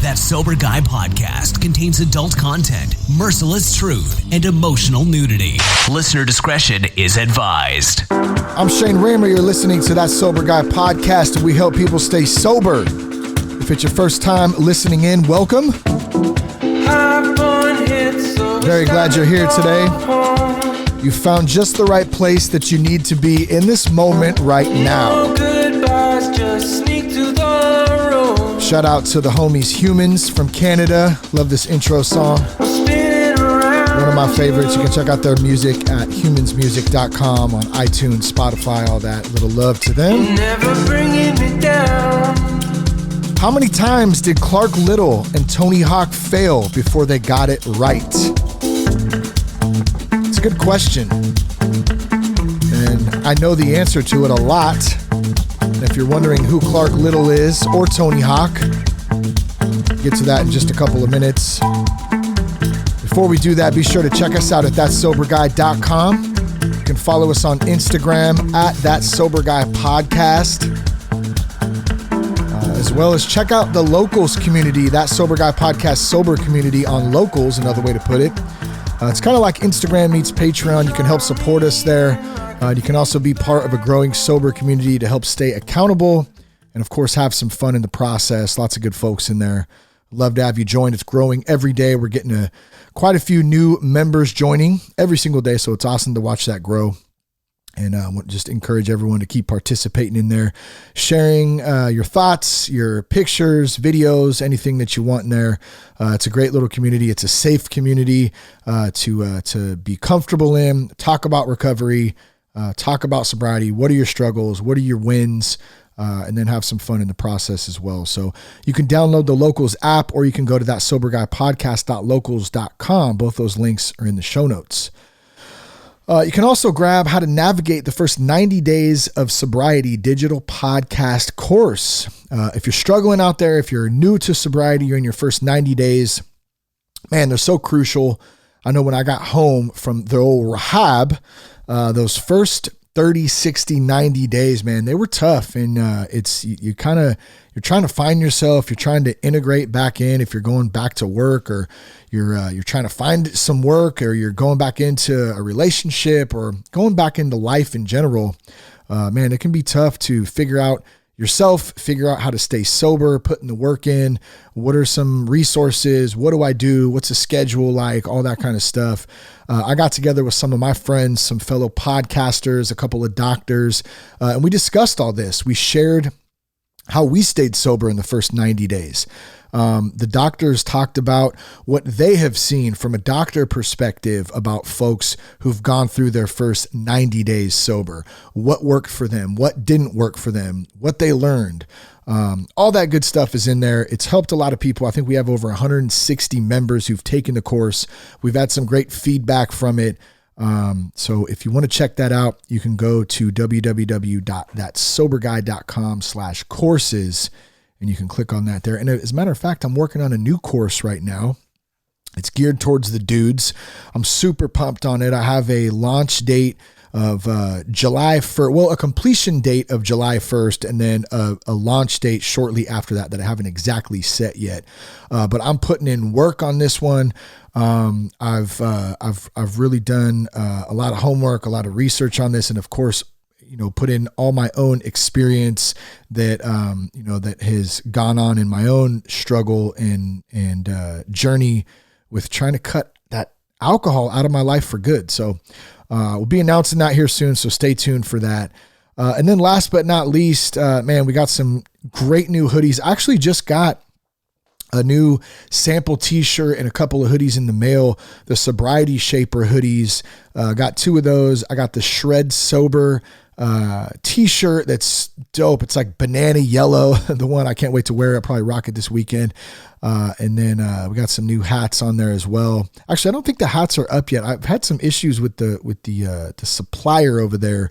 That Sober Guy podcast contains adult content, merciless truth, and emotional nudity. Listener discretion is advised. I'm Shane Raymer. You're listening to That Sober Guy podcast, and we help people stay sober. If it's your first time listening in, welcome. Very glad you're here today. You found just the right place that you need to be in this moment right now. Shout out to the homies Humans from Canada. Love this intro song. One of my favorites. You can check out their music at humansmusic.com on iTunes, Spotify, all that. Little love to them. Never bringing me down. How many times did Clark Little and Tony Hawk fail before they got it right? It's a good question. And I know the answer to it a lot. And if you're wondering who Clark Little is or Tony Hawk, get to that in just a couple of minutes. Before we do that, be sure to check us out at thatsoberguy.com. You can follow us on Instagram at thatsoberguypodcast. As well as check out the Locals community, That Sober Guy Podcast Sober Community on Locals, another way to put it. It's kind of like Instagram meets Patreon. You can help support us there. You can also be part of a growing sober community to help stay accountable and, of course, have some fun in the process. Lots of good folks in there. Love to have you join. It's growing every day. We're getting quite a few new members joining every single day, so it's awesome to watch that grow. And I want to just encourage everyone to keep participating in there, sharing your thoughts, your pictures, videos, anything that you want in there. It's a great little community. It's a safe community to be comfortable in, talk about recovery, talk about sobriety. What are your struggles? What are your wins? And then have some fun in the process as well. So you can download the Locals app, or you can go to thatsoberguypodcast.locals.com. Both those links are in the show notes. You can also grab How to Navigate the First 90 Days of Sobriety digital podcast course. If you're struggling out there, if you're new to sobriety, you're in your first 90 days, man, they're so crucial. I know when I got home from the old rehab, those first 30, 60, 90 days, man, they were tough. And you're trying to find yourself. You're trying to integrate back in. If you're going back to work, or you're trying to find some work, or you're going back into a relationship, or going back into life in general, man, it can be tough to figure out yourself, figure out how to stay sober, putting the work in. What are some resources? What do I do? What's a schedule like? All that kind of stuff. I got together with some of my friends, some fellow podcasters, a couple of doctors, and we discussed all this. We shared how we stayed sober in the first 90 days. The doctors talked about what they have seen from a doctor perspective about folks who've gone through their first 90 days sober, what worked for them, what didn't work for them, what they learned. All that good stuff is in there. It's helped a lot of people. I think we have over 160 members who've taken the course. We've had some great feedback from it. So if you want to check that out, you can go to www.thatsoberguy.com/courses, and you can click on that there. And as a matter of fact, I'm working on a new course right now. It's geared towards the dudes. I'm super pumped on it. I have a launch date of July 1st, well, a completion date of July 1st, and then a launch date shortly after that I haven't exactly set yet. But I'm putting in work on this one. I've really done a lot of homework, a lot of research on this, and of course, put in all my own experience that that has gone on in my own struggle and journey with trying to cut that alcohol out of my life for good. So we'll be announcing that here soon, so stay tuned for that. And then last but not least, man, we got some great new hoodies. I actually just got a new sample t-shirt and a couple of hoodies in the mail. The Sobriety Shaper hoodies, got two of those. I got the Shred Sober t-shirt that's dope. It's like banana yellow, the one I can't wait to wear. I'll probably rock it this weekend. And then we got some new hats on there as well. Actually, I don't think the hats are up yet. I've had some issues with the supplier over there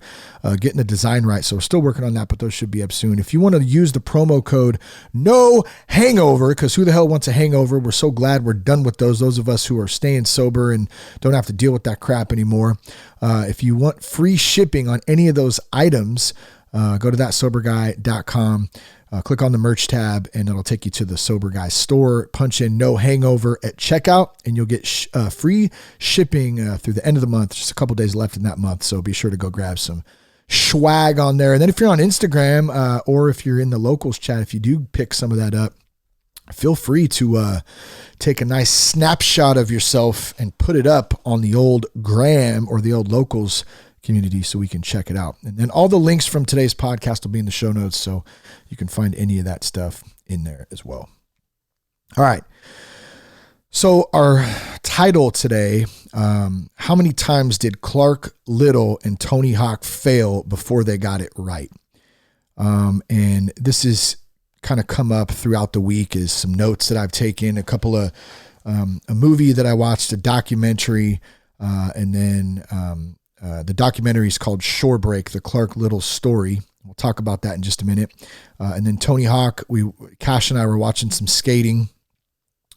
getting the design right, so we're still working on that, but those should be up soon. If you want to use the promo code No Hangover, because who the hell wants a hangover? We're so glad we're done with those of us who are staying sober and don't have to deal with that crap anymore. If you want free shipping on any of those items, go to thatsoberguy.com. click on the merch tab and it'll take you to the Sober Guy store. Punch in No Hangover at checkout and you'll get free shipping through the end of the month. Just a couple days left in that month. So be sure to go grab some swag on there. And then if you're on Instagram or if you're in the locals chat, if you do pick some of that up, feel free to take a nice snapshot of yourself and put it up on the old Gram or the old locals community so we can check it out. And then all the links from today's podcast will be in the show notes, so you can find any of that stuff in there as well. All right. So our title today, how many times did Clark Little and Tony Hawk fail before they got it right? And this is kind of come up throughout the week is some notes that I've taken, a couple of, a movie that I watched, a documentary, and then the documentary is called Shore Break, the Clark Little story. We'll talk about that in just a minute. And then Tony Hawk, Cash and I were watching some skating,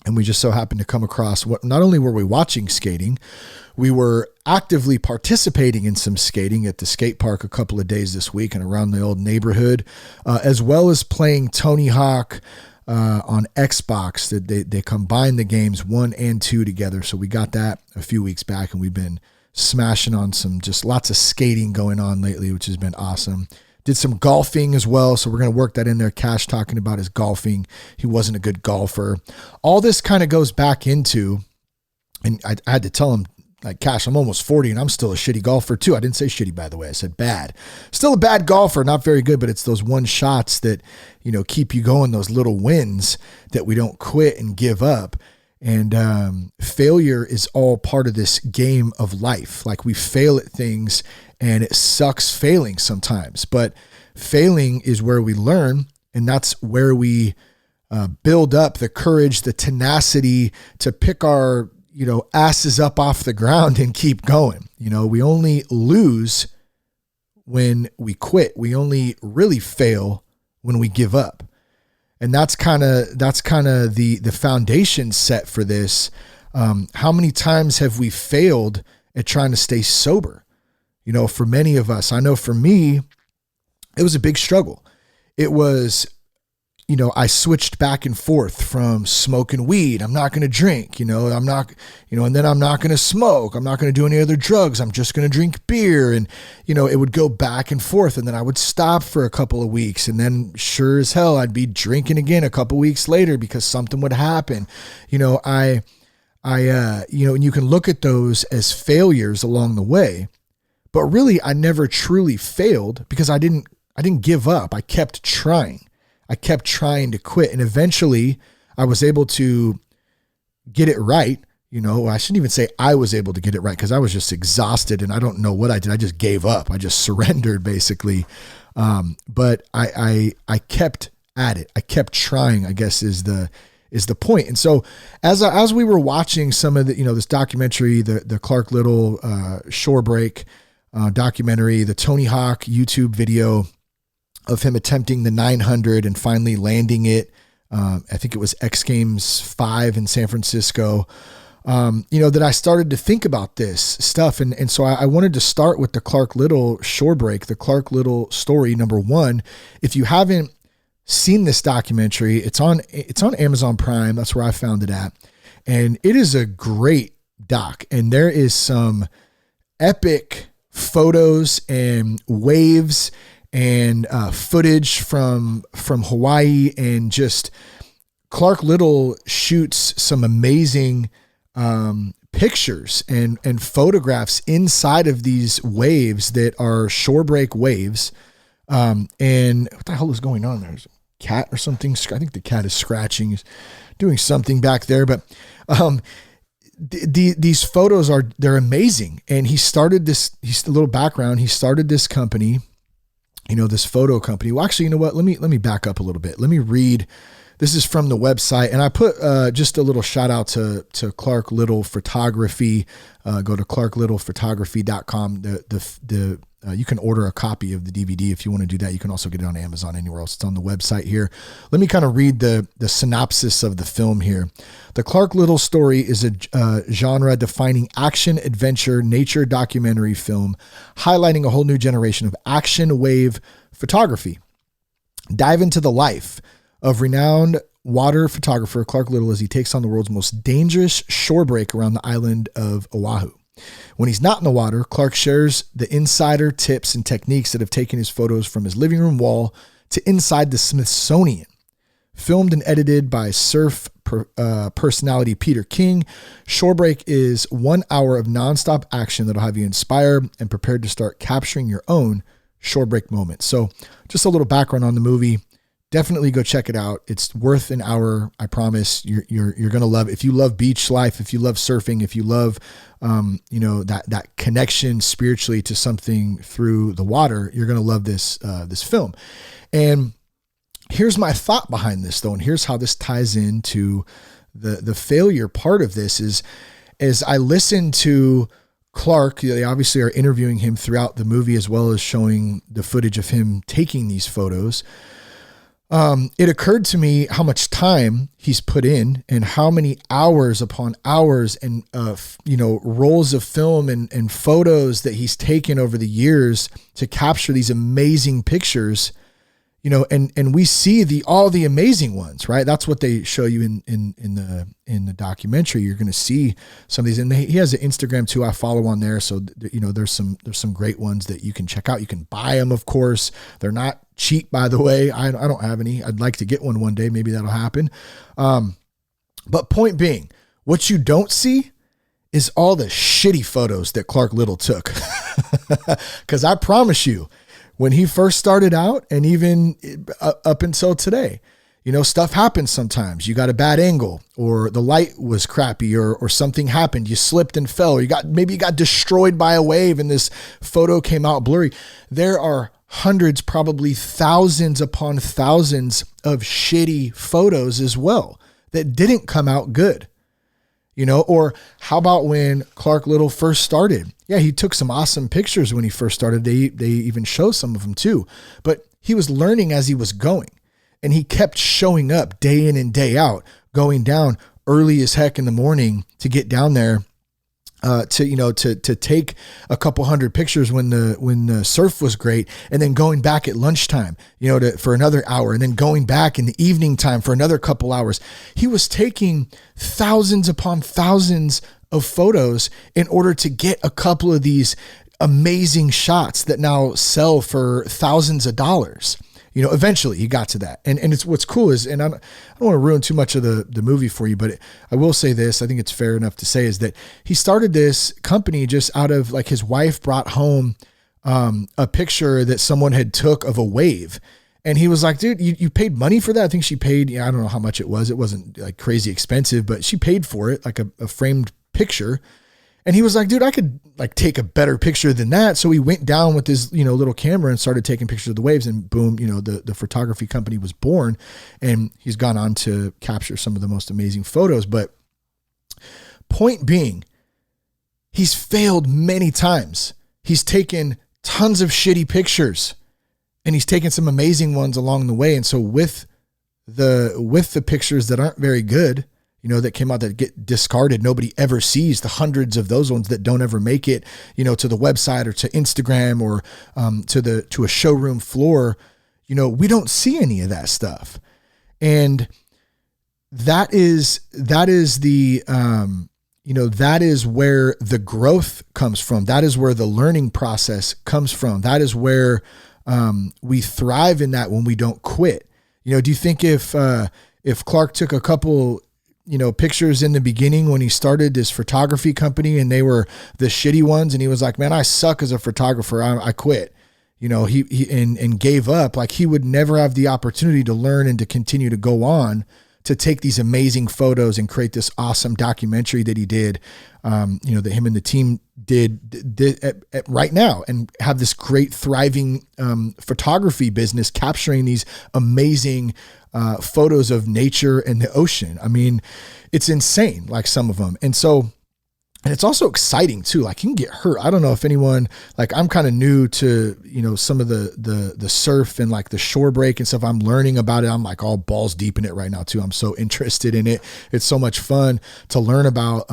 and we just so happened to come across not only were we watching skating, we were actively participating in some skating at the skate park a couple of days this week and around the old neighborhood, as well as playing Tony Hawk on Xbox. They combined the games 1 and 2 together. So we got that a few weeks back, and we've been smashing on just lots of skating going on lately, which has been awesome. Did some golfing as well. So we're going to work that in there. Cash talking about his golfing. He wasn't a good golfer. All this kind of goes back into, and I had to tell him, like, Cash, I'm almost 40 and I'm still a shitty golfer too. I didn't say shitty, by the way. I said bad. Still a bad golfer, not very good, but it's those one shots that, keep you going, those little wins that we don't quit and give up. And failure is all part of this game of life. Like, we fail at things and it sucks failing sometimes, but failing is where we learn. And that's where we build up the courage, the tenacity to pick our, asses up off the ground and keep going. We only lose when we quit. We only really fail when we give up. And that's kind of the foundation set for this. How many times have we failed at trying to stay sober? For many of us, I know for me, it was a big struggle. It was, I switched back and forth from smoking weed. I'm not going to drink, I'm not, and then I'm not going to smoke. I'm not going to do any other drugs. I'm just going to drink beer. And, it would go back and forth. And then I would stop for a couple of weeks. And then sure as hell, I'd be drinking again a couple weeks later because something would happen. And you can look at those as failures along the way, but really I never truly failed because I didn't give up. I kept trying. I kept trying to quit, and eventually I was able to get it right. I shouldn't even say I was able to get it right because I was just exhausted and I don't know what I did. I just gave up. I just surrendered basically. But I kept at it. I kept trying, I guess is the point. And so as we were watching some of the, this documentary, the Clark Little Shore Break documentary, the Tony Hawk YouTube video of him attempting the 900 and finally landing it. I think it was X Games 5 in San Francisco. That I started to think about this stuff. And so I wanted to start with the Clark Little Shore Break, the Clark Little story. Number one, if you haven't seen this documentary, it's on Amazon Prime. That's where I found it at. And it is a great doc. And there is some epic photos and waves and footage from Hawaii, and just Clark Little shoots some amazing pictures and photographs inside of these waves that are shore break waves. And what the hell is going on there? There's a cat or something. I think the cat is scratching, is doing something back there, but these photos they're amazing. And he started this, a little background. He started this company, this photo company. Well, actually, you know what? Let me back up a little bit. Let me read. This is from the website, and I put just a little shout out to Clark Little Photography. Go to clarklittlephotography.com. You can order a copy of the DVD if you want to do that. You can also get it on Amazon, anywhere else. It's on the website here. Let me kind of read the synopsis of the film here. The Clark Little story is a genre-defining action-adventure nature documentary film highlighting a whole new generation of action wave photography. Dive into the life of renowned water photographer Clark Little as he takes on the world's most dangerous shore break around the island of Oahu. When he's not in the water, Clark shares the insider tips and techniques that have taken his photos from his living room wall to inside the Smithsonian. Filmed and edited by surf personality Peter King, Shorebreak is 1 hour of nonstop action that'll have you inspired and prepared to start capturing your own shorebreak moments. So just a little background on the movie. Definitely go check it out. It's worth an hour. I promise you're going to love it. If you love beach life, if you love surfing, if you love, that connection spiritually to something through the water, you're going to love this film. And here's my thought behind this though. And here's how this ties into the failure part of this is, as I listen to Clark, they obviously are interviewing him throughout the movie, as well as showing the footage of him taking these photos. It occurred to me how much time he's put in and how many hours upon hours and, rolls of film and photos that he's taken over the years to capture these amazing pictures, and we see all the amazing ones, right? That's what they show you in the documentary. You're going to see some of these, and he has an Instagram too. I follow on there. So, there's some great ones that you can check out. You can buy them, of course. They're not cheap, by the way. I don't have any. I'd like to get one day. Maybe that'll happen. But point being, what you don't see is all the shitty photos that Clark Little took. Because I promise you, when he first started out and even up until today, stuff happens sometimes. You got a bad angle, or the light was crappy, or something happened. You slipped and fell, or maybe you got destroyed by a wave and this photo came out blurry. There are hundreds, probably thousands upon thousands of shitty photos as well that didn't come out good. Or how about when Clark Little first started? Yeah, he took some awesome pictures when he first started. They even show some of them too, but he was learning as he was going, and he kept showing up day in and day out, going down early as heck in the morning to get down there to take a couple hundred pictures when the surf was great, and then going back at lunchtime, for another hour, and then going back in the evening time for another couple hours. He was taking thousands upon thousands of photos in order to get a couple of these amazing shots that now sell for thousands of dollars. Eventually he got to that. And it's what's cool is, and I don't want to ruin too much of the movie for you, but I will say this, I think it's fair enough to say, is that he started this company just out of, like, his wife brought home a picture that someone had took of a wave. And he was like, dude, you paid money for that? I think she paid, I don't know how much it was. It wasn't like crazy expensive, but she paid for it, like a framed picture. And he was like, dude, I could take a better picture than that. So he went down with his, little camera and started taking pictures of the waves, and boom, the photography company was born, and he's gone on to capture some of the most amazing photos. But point being, he's failed many times. He's taken tons of shitty pictures, and he's taken some amazing ones along the way. And so with the pictures that aren't very good, that came out that get discarded, nobody ever sees, the hundreds of those ones that don't ever make it, to the website or to Instagram or to a showroom floor, we don't see any of that stuff. And that is the, that is where the growth comes from. That is where the learning process comes from. That is where we thrive in that when we don't quit. Do you think if Clark took a couple pictures in the beginning when he started this photography company and they were the shitty ones, and he was like, man, I suck as a photographer, I quit, he gave up, like, he would never have the opportunity to learn and to continue to go on to take these amazing photos and create this awesome documentary that he did, that him and the team did at right now, and have this great thriving photography business capturing these amazing photos of nature and the ocean. I mean, it's insane, like, some of them. And it's also exciting too. Like, you can get hurt. I don't know if anyone, like, I'm kind of new to, some of the surf and like the shore break and stuff. I'm learning about it. I'm like all balls deep in it right now too. I'm so interested in it. It's so much fun to learn about.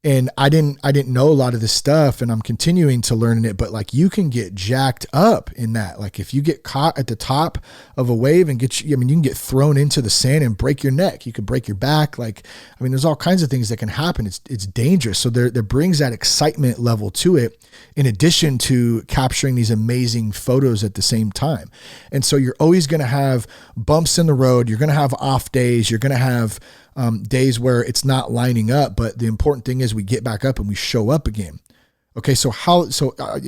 And I didn't know a lot of this stuff, and I'm continuing to learn it, but like you can get jacked up in that. Like if you get caught at the top of a wave and you can get thrown into the sand and break your neck. You could break your back. Like, I mean, there's all kinds of things that can happen. It's dangerous. So there brings that excitement level to it, in addition to capturing these amazing photos at the same time. And so you're always going to have bumps in the road. You're going to have off days. You're going to have days where it's not lining up, but the important thing is we get back up and we show up again. Okay. So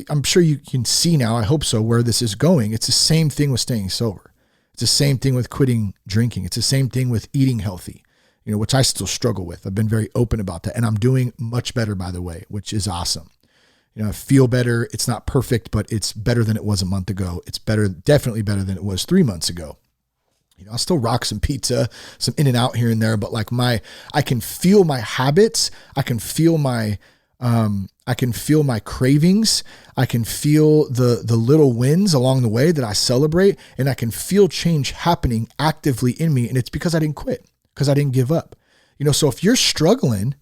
I'm sure you can see now, I hope so, where this is going. It's the same thing with staying sober. It's the same thing with quitting drinking. It's the same thing with eating healthy, which I still struggle with. I've been very open about that, and I'm doing much better, by the way, which is awesome. I feel better. It's not perfect, but it's better than it was a month ago. It's definitely better than it was 3 months ago. I'll still rock some pizza, some In-N-Out here and there, but like I can feel my habits. I can feel my cravings. I can feel the little wins along the way that I celebrate, and I can feel change happening actively in me. And it's because I didn't quit, because I didn't give up. So if you're struggling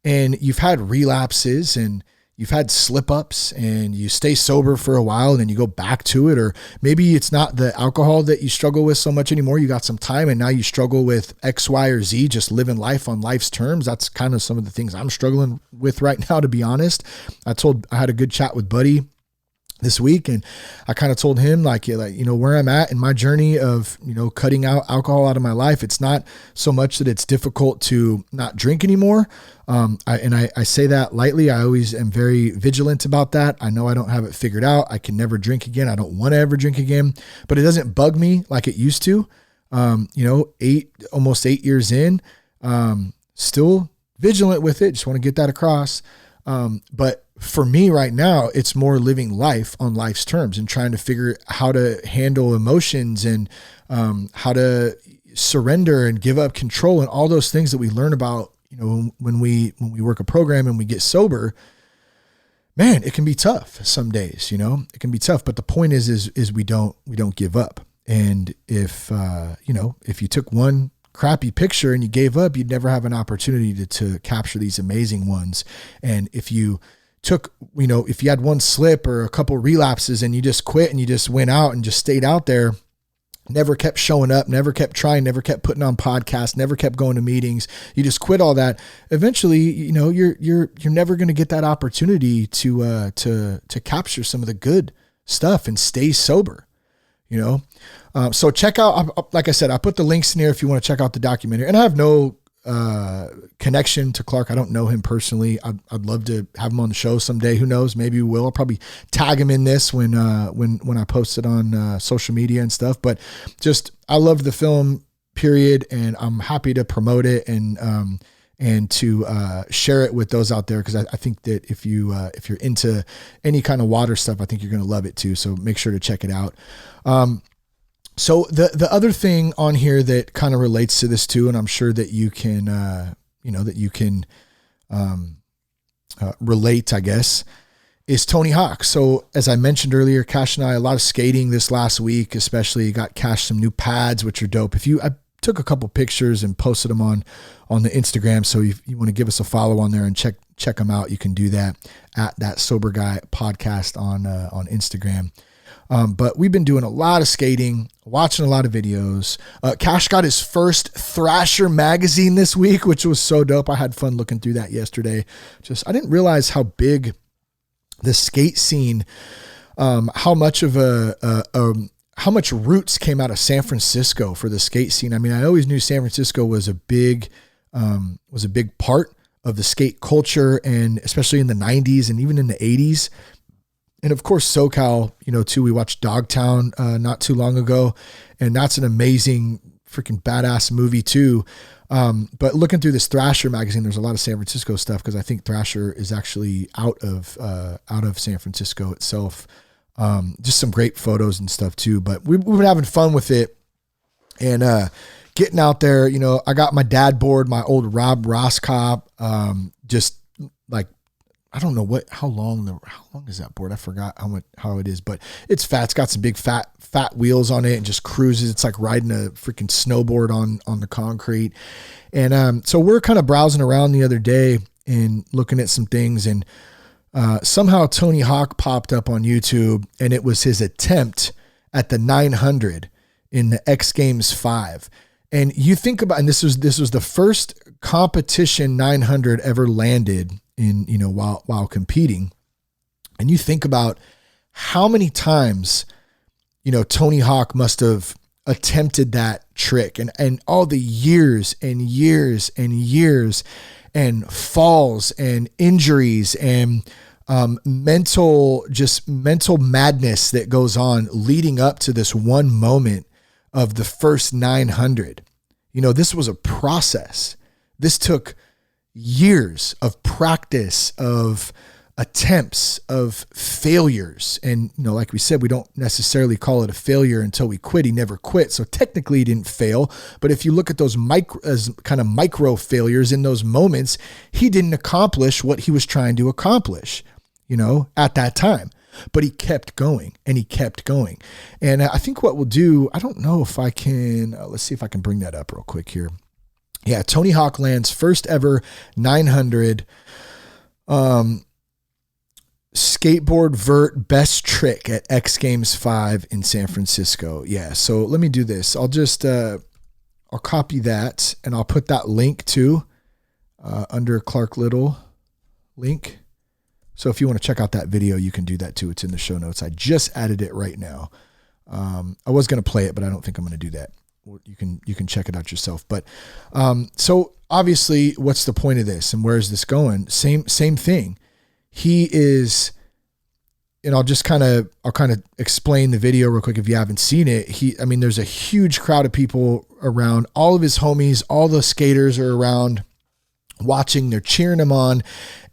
and you've had relapses and you've had slip ups and you stay sober for a while and then you go back to it, or maybe it's not the alcohol that you struggle with so much anymore. You got some time and now you struggle with X, Y, or Z, just living life on life's terms. That's kind of some of the things I'm struggling with right now, to be honest. I had a good chat with Buddy this week, and I kind of told him where I'm at in my journey of, cutting out alcohol out of my life. It's not so much that it's difficult to not drink anymore. I say that lightly. I always am very vigilant about that. I know I don't have it figured out. I can never drink again. I don't want to ever drink again, but it doesn't bug me like it used to. Almost 8 years in, still vigilant with it. Just want to get that across. But for me right now, it's more living life on life's terms and trying to figure how to handle emotions and how to surrender and give up control and all those things that we learn about, when we work a program and we get sober. Man, it can be tough some days, it can be tough, but the point is we don't give up. And if you took one crappy picture and you gave up, you'd never have an opportunity to capture these amazing ones. And if you took, if you had one slip or a couple relapses and you just quit and you just went out and just stayed out there, never kept showing up, never kept trying, never kept putting on podcasts, never kept going to meetings, you just quit all that, eventually, you're never going to get that opportunity to capture some of the good stuff and stay sober. So check out, like I said, I put the links in here if you want to check out the documentary. And I have no connection to Clark. I don't know him personally. I'd love to have him on the show someday. Who knows? Maybe we will. I'll probably tag him in this when I post it on social media and stuff. But just, I love the film, period, and I'm happy to promote it and to share it with those out there, because I think that if you're into any kind of water stuff, I think you're going to love it too. So make sure to check it out. So the other thing on here that kind of relates to this too, and I'm sure that you can relate, I guess, is Tony Hawk. So as I mentioned earlier, Cash and I, a lot of skating this last week, especially got Cash some new pads, which are dope. I took a couple pictures and posted them on the Instagram. So if you want to give us a follow on there and check them out, you can do that at That Sober Guy Podcast on Instagram. But we've been doing a lot of skating, watching a lot of videos. Cash got his first Thrasher magazine this week, which was so dope. I had fun looking through that yesterday. I didn't realize how big the skate scene, how much roots came out of San Francisco for the skate scene. I mean, I always knew San Francisco was a big part of the skate culture, and especially in the 90s and even in the 80s. And of course, SoCal, too. We watched Dogtown not too long ago, and that's an amazing, freaking badass movie too. But looking through this Thrasher magazine, there's a lot of San Francisco stuff, because I think Thrasher is actually out of San Francisco itself. Just some great photos and stuff too. But we've been having fun with it and getting out there. I got my dad board, my old Rob Ross cop. Just like, I don't know how long is that board? I forgot how it is, but it's fat. It's got some big fat wheels on it and just cruises. It's like riding a freaking snowboard on the concrete. And so we're kind of browsing around the other day, and looking at some things, and somehow Tony Hawk popped up on YouTube, and it was his attempt at the 900 in the X Games 5. And you think about, and this was the first competition 900 ever landed in, while competing. And you think about how many times, Tony Hawk must have attempted that trick, and all the years and years and years and falls and injuries and mental madness that goes on leading up to this one moment of the first 900. This was a process. This took years of practice, of attempts, of failures. And, like we said, we don't necessarily call it a failure until we quit. He never quit. So technically he didn't fail. But if you look at those micro failures in those moments, he didn't accomplish what he was trying to accomplish, at that time. But he kept going and he kept going. And I think what we'll do, I don't know if I can, let's see if I can bring that up real quick here. Yeah, Tony Hawk lands first ever 900 skateboard vert best trick at X Games 5 in San Francisco. Yeah, so let me do this. I'll just, I'll copy that and I'll put that link too under Clark Little link. So if you want to check out that video, you can do that too. It's in the show notes. I just added it right now. I was going to play it, but I don't think I'm going to do that. You can check it out yourself. But so obviously, what's the point of this, and where is this going? Same thing. He is, and I'll kind of explain the video real quick if you haven't seen it. There's a huge crowd of people around. All of his homies, all the skaters are around watching. They're cheering him on,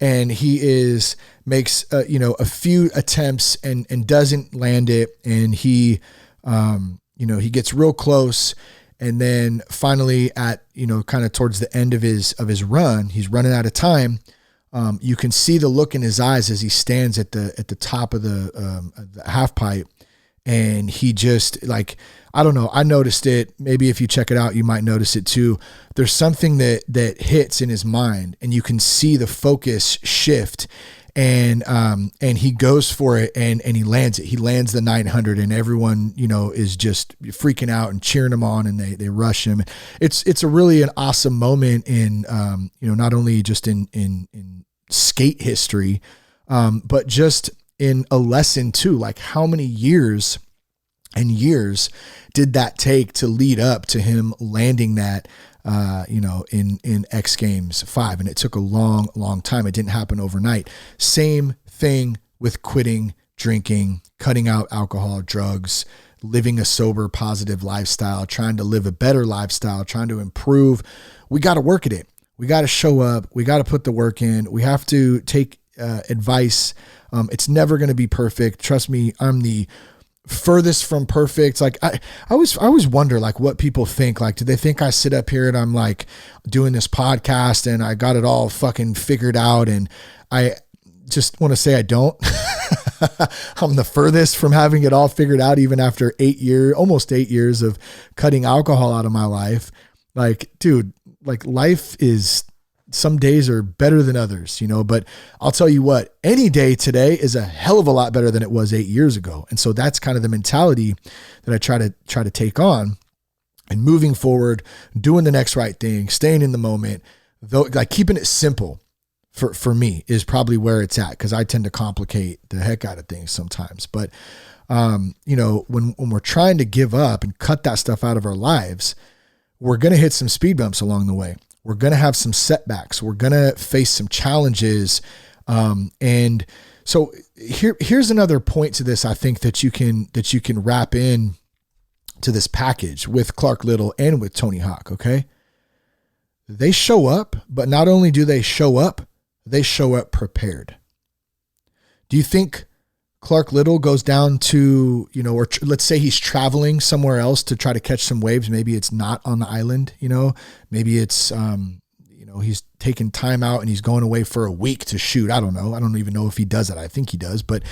and he makes a few attempts and doesn't land it, and he he gets real close, and then finally at kind of towards the end of his run, he's running out of time. You can see the look in his eyes as he stands at the top of the half pipe, and he just, like, I don't know, I noticed it. Maybe if you check it out, you might notice it too. There's something that hits in his mind, and you can see the focus shift, and he goes for it, and he lands it. He lands the 900, and everyone, is just freaking out and cheering him on, and they rush him. It's a really an awesome moment in, not only just in skate history, but just in a lesson too. Like, how many years and years did that take to lead up to him landing that, in X Games 5? And it took a long, long time. It didn't happen overnight. Same thing with quitting drinking, cutting out alcohol, drugs, living a sober, positive lifestyle, trying to live a better lifestyle, trying to improve. We got to work at it. We got to show up. We got to put the work in. We have to take advice. It's never going to be perfect. Trust me, I'm the furthest from perfect. Like, I always wonder, like, what people think. Like, do they think I sit up here and I'm like doing this podcast and I got it all fucking figured out? And I just want to say I don't. I'm the furthest from having it all figured out, even after almost 8 years of cutting alcohol out of my life. Like, dude, like, life is, some days are better than others, but I'll tell you what, any day today is a hell of a lot better than it was 8 years ago. And so that's kind of the mentality that I try to take on, and moving forward, doing the next right thing, staying in the moment, though, like, keeping it simple for me is probably where it's at. 'Cause I tend to complicate the heck out of things sometimes. But, when we're trying to give up and cut that stuff out of our lives, we're going to hit some speed bumps along the way. We're going to have some setbacks. We're going to face some challenges. And so here's another point to this. I think that you can wrap in to this package with Clark Little and with Tony Hawk. Okay. They show up, but not only do they show up prepared. Do you think Clark Little goes down to, or let's say he's traveling somewhere else to try to catch some waves. Maybe it's not on the island, maybe it's, he's taking time out and he's going away for a week to shoot. I don't know. I don't even know if he does it. I think he does. But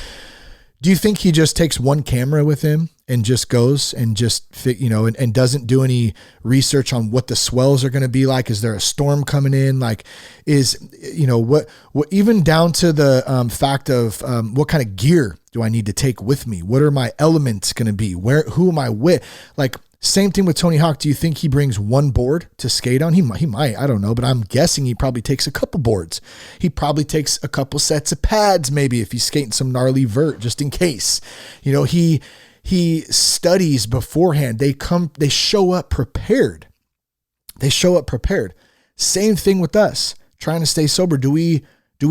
do you think he just takes one camera with him and just goes and just, and doesn't do any research on what the swells are going to be like. Is there a storm coming in? Like what even down to the fact of what kind of gear do I need to take with me? What are my elements going to be? Who am I with? Like, same thing with Tony Hawk. Do you think he brings one board to skate on? He might, I don't know, but I'm guessing he probably takes a couple boards. He probably takes a couple sets of pads, maybe if he's skating some gnarly vert, just in case. He studies beforehand. They show up prepared. Same thing with us trying to stay sober. Do we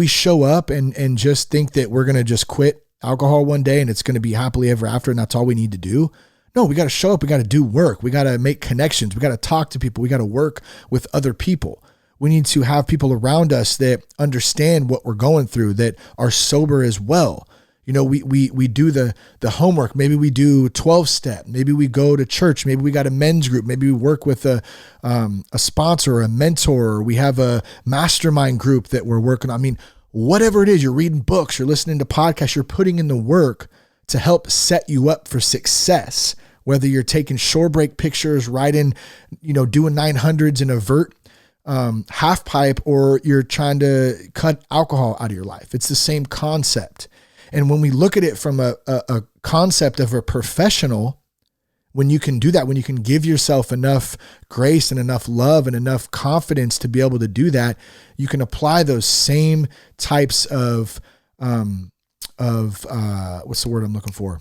show up and just think that we're going to just quit alcohol one day and it's going to be happily ever after and that's all we need to do? No, we got to show up. We got to do work. We got to make connections. We got to talk to people. We got to work with other people. We need to have people around us that understand what we're going through, that are sober as well. We do the homework. Maybe we do 12-step. Maybe we go to church. Maybe we got a men's group. Maybe we work with a sponsor or a mentor. Or we have a mastermind group that we're working on. I mean, whatever it is, you're reading books, you're listening to podcasts, you're putting in the work to help set you up for success. Whether you're taking shore break pictures, riding, doing 900s in a vert half pipe, or you're trying to cut alcohol out of your life. It's the same concept. And when we look at it from a concept of a professional, when you can do that, when you can give yourself enough grace and enough love and enough confidence to be able to do that, you can apply those same types of what's the word I'm looking for?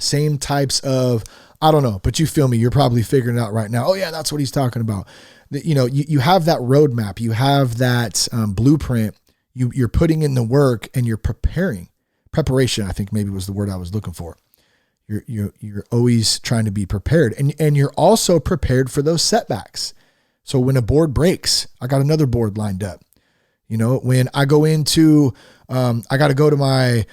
Same types of, I don't know, but you feel me. You're probably figuring it out right now. Oh yeah, that's what he's talking about. You have that roadmap, you have that blueprint, you're putting in the work and you're preparing. Preparation, I think maybe was the word I was looking for. You're always trying to be prepared, and you're also prepared for those setbacks. So when a board breaks, I got another board lined up. When I go into, I got to go to my,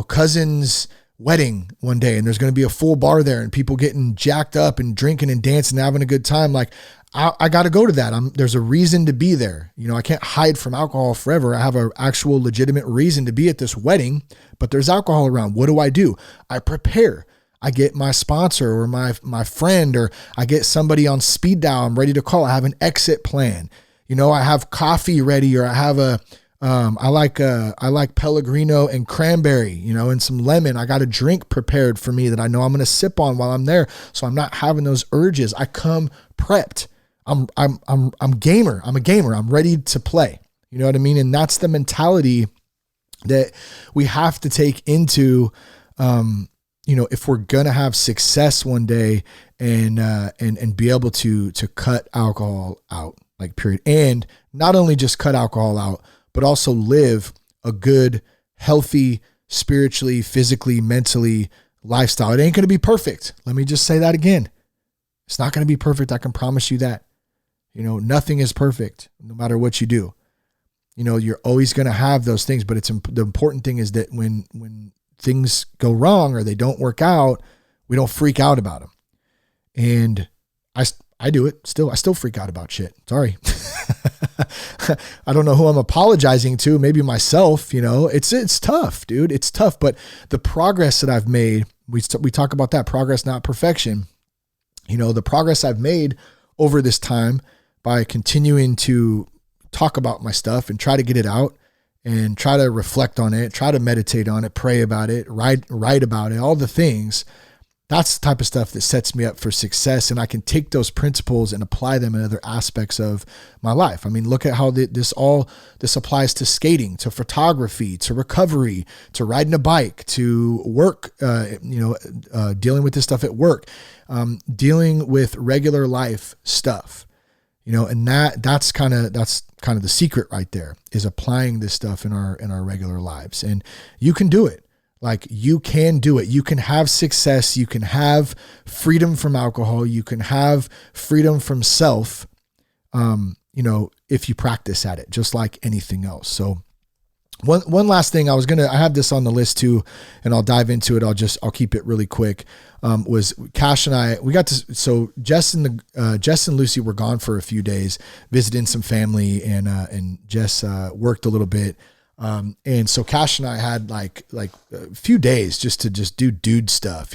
cousin's wedding one day, and there's going to be a full bar there and people getting jacked up and drinking and dancing and having a good time. Like I got to go to that. There's a reason to be there. I can't hide from alcohol forever. I have an actual legitimate reason to be at this wedding, but there's alcohol around. What do? I prepare. I get my sponsor or my friend, or I get somebody on speed dial. I'm ready to call. I have an exit plan. I have coffee ready, or I have I like Pellegrino and cranberry, and some lemon. I got a drink prepared for me that I know I'm going to sip on while I'm there. So I'm not having those urges. I come prepped. I'm gamer. I'm a gamer. I'm ready to play. You know what I mean? And that's the mentality that we have to take into, if we're going to have success one day and be able to cut alcohol out, like period. And not only just cut alcohol out, but also live a good, healthy, spiritually, physically, mentally lifestyle. It ain't going to be perfect. Let me just say that again. It's not going to be perfect. I can promise you that. Nothing is perfect, no matter what you do. You're always going to have those things, but the important thing is that when things go wrong or they don't work out, we don't freak out about them. And I do it still. I still freak out about shit. Sorry. I don't know who I'm apologizing to. Maybe myself, it's tough, dude. It's tough, but the progress that I've made, we talk about that progress, not perfection. The progress I've made over this time by continuing to talk about my stuff and try to get it out and try to reflect on it, try to meditate on it, pray about it, write about it, all the things. That's the type of stuff that sets me up for success. And I can take those principles and apply them in other aspects of my life. I mean, look at how this applies to skating, to photography, to recovery, to riding a bike, to work, dealing with this stuff at work, dealing with regular life stuff, and that's kind of the secret right there, is applying this stuff in our regular lives. And you can do it. Like, you can do it. You can have success. You can have freedom from alcohol. You can have freedom from self, if you practice at it, just like anything else. So one last thing I have this on the list too, and I'll dive into it. I'll keep it really quick. Was Cash and I, so Jess and Lucy were gone for a few days, visiting some family, and Jess worked a little bit. And so Cash and I had like a few days just to do dude stuff,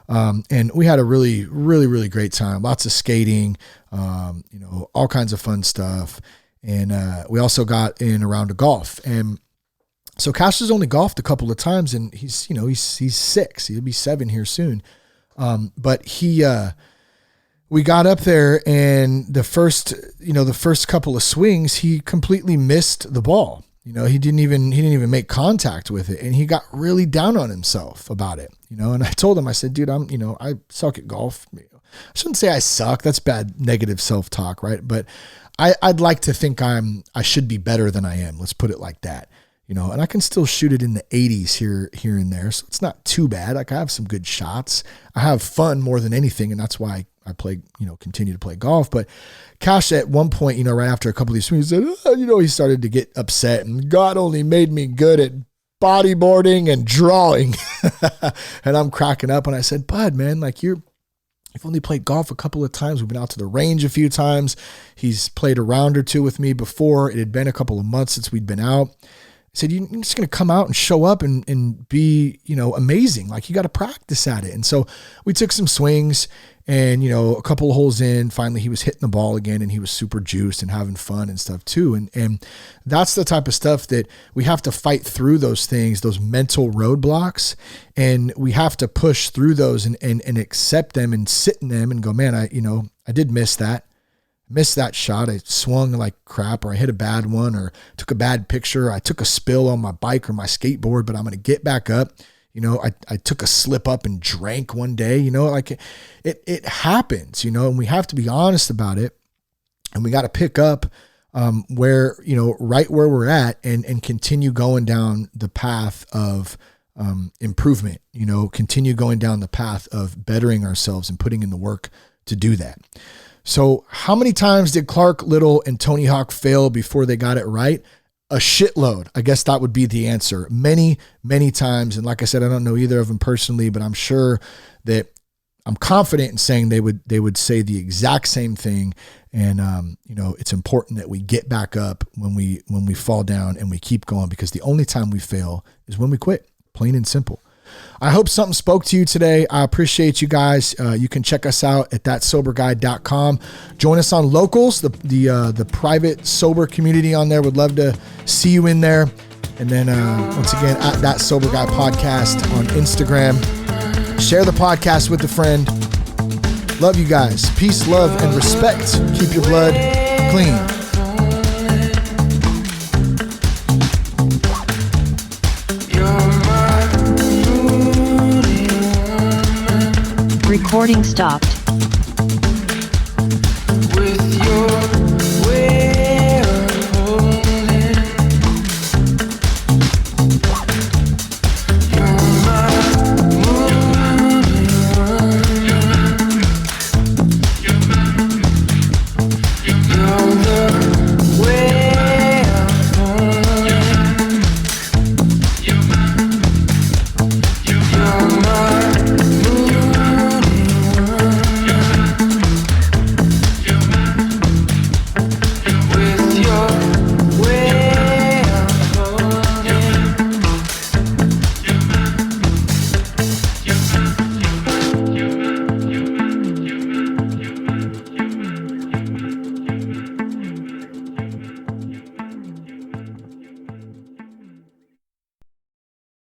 And we had a really, really, really great time. Lots of skating, all kinds of fun stuff. And we also got in a round of golf. And so Cash has only golfed a couple of times, and he's 6. He'll be 7 here soon. But we got up there, and the first couple of swings, he completely missed the ball. He didn't even make contact with it, and he got really down on himself about it. And I told him, I said, dude, I suck at golf. I shouldn't say I suck. That's bad, negative self-talk, right? But I'd like to think I should be better than I am. Let's put it like that. And I can still shoot it in the 80s here and there. So it's not too bad. Like, I have some good shots. I have fun more than anything. And that's why I play, continue to play golf. But Cash at one point, right after a couple of these swings, said, he started to get upset, and God only made me good at bodyboarding and drawing. And I'm cracking up, and I said, Bud, man, like, you've only played golf a couple of times. We've been out to the range a few times. He's played a round or two with me before. It had been a couple of months since we'd been out. I said, you're just going to come out and show up and be, amazing. Like, you got to practice at it. And so we took some swings, and, a couple of holes in, finally he was hitting the ball again, and he was super juiced and having fun and stuff too. And that's the type of stuff that we have to fight through, those things, those mental roadblocks. And we have to push through those and accept them and sit in them and go, man, I did miss that shot. I swung like crap, or I hit a bad one, or took a bad picture. I took a spill on my bike or my skateboard, but I'm going to get back up. I took a slip up and drank one day, like it happens, and we have to be honest about it, and we got to pick up, where, right where we're at, and continue going down the path of, improvement, continue going down the path of bettering ourselves and putting in the work to do that. So how many times did Clark Little and Tony Hawk fail before they got it right? A shitload. I guess that would be the answer. Many, many times. And like I said, I don't know either of them personally, but I'm sure that I'm confident in saying they would say the exact same thing. And, it's important that we get back up when we fall down, and we keep going, because the only time we fail is when we quit, plain and simple. I hope something spoke to you today. I appreciate you guys. You can check us out at thatsoberguy.com. Join us on Locals, the private sober community on there. Would love to see you in there. And then once again, at That Sober Guy Podcast on Instagram. Share the podcast with a friend. Love you guys. Peace, love, and respect. Keep your blood clean. Recording stopped.